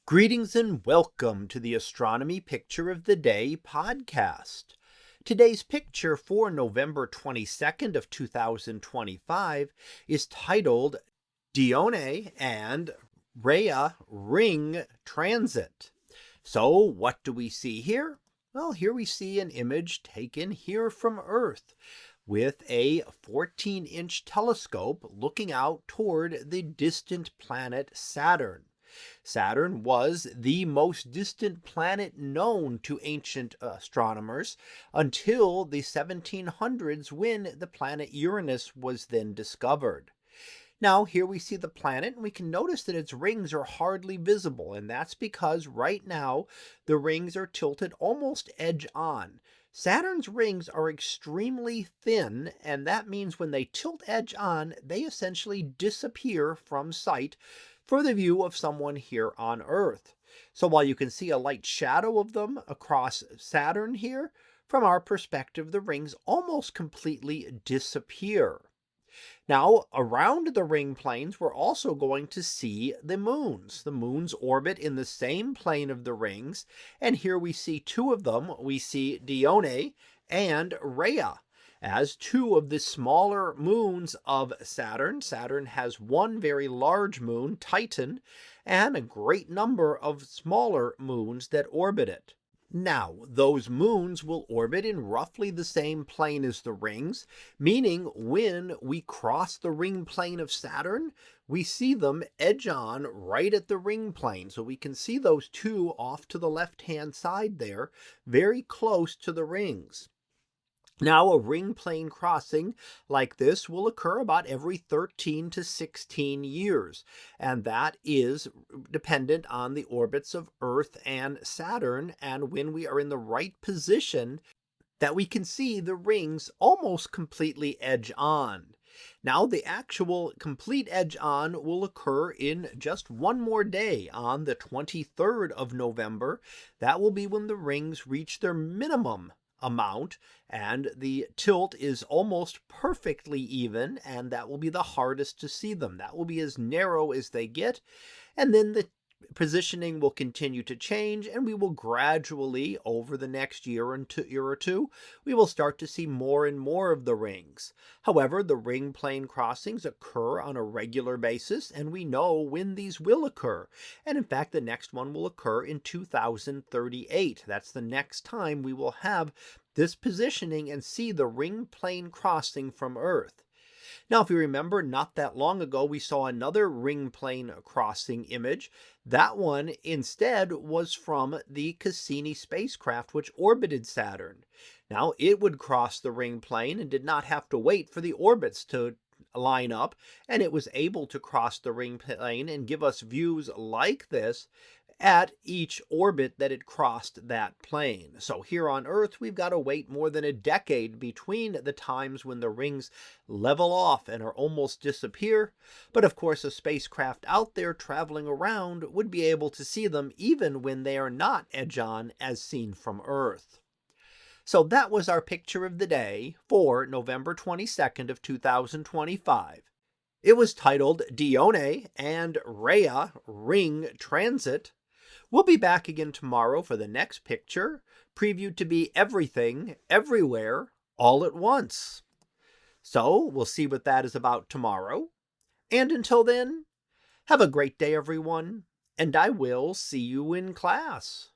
Greetings and welcome to the Astronomy Picture of the Day podcast. Today's picture for November 22nd of 2025 is titled Dione and Rhea Ring Transit. So what do we see here? Well, here we see an image taken here from Earth with a 14-inch telescope looking out toward the distant planet Saturn. Saturn was the most distant planet known to ancient astronomers until the 1700s when the planet Uranus was then discovered. Now, here we see the planet, and we can notice that its rings are hardly visible, and that's because right now the rings are tilted almost edge on. Saturn's rings are extremely thin, and that means when they tilt edge on, they essentially disappear from sight for the view of someone here on Earth. So while you can see a light shadow of them across Saturn here, from our perspective, the rings almost completely disappear. Now, around the ring planes, we're also going to see the moons. The moons orbit in the same plane of the rings, and here we see two of them. We see Dione and Rhea as two of the smaller moons of Saturn. Saturn has one very large moon, Titan, and a great number of smaller moons that orbit it. Now, those moons will orbit in roughly the same plane as the rings, meaning when we cross the ring plane of Saturn, we see them edge on right at the ring plane. So we can see those two off to the left-hand side there, very close to the rings. Now, a ring plane crossing like this will occur about every 13 to 16 years, and that is dependent on the orbits of Earth and Saturn, and when we are in the right position that we can see the rings almost completely edge on. Now, the actual complete edge on will occur in just one more day on the 23rd of November. That will be when the rings reach their minimum amount and the tilt is almost perfectly even, and that will be the hardest to see them. That will be as narrow as they get, and then the positioning will continue to change, and we will gradually, over the next year or two, we will start to see more and more of the rings. However, the ring plane crossings occur on a regular basis, and we know when these will occur. And in fact, the next one will occur in 2038. That's the next time we will have this positioning and see the ring plane crossing from Earth. Now, if you remember, not that long ago, we saw another ring plane crossing image. That one, instead, was from the Cassini spacecraft, which orbited Saturn. Now, it would cross the ring plane and did not have to wait for the orbits to line up, and it was able to cross the ring plane and give us views like this at each orbit that it crossed that plane. So here on Earth, we've got to wait more than a decade between the times when the rings level off and are almost disappear. But of course, a spacecraft out there traveling around would be able to see them even when they are not edge-on as seen from Earth. So that was our picture of the day for November 22nd of 2025. It was titled Dione and Rhea Ring Transit. We'll be back again tomorrow for the next picture, previewed to be everything, everywhere, all at once. So we'll see what that is about tomorrow. And until then, have a great day, everyone, and I will see you in class.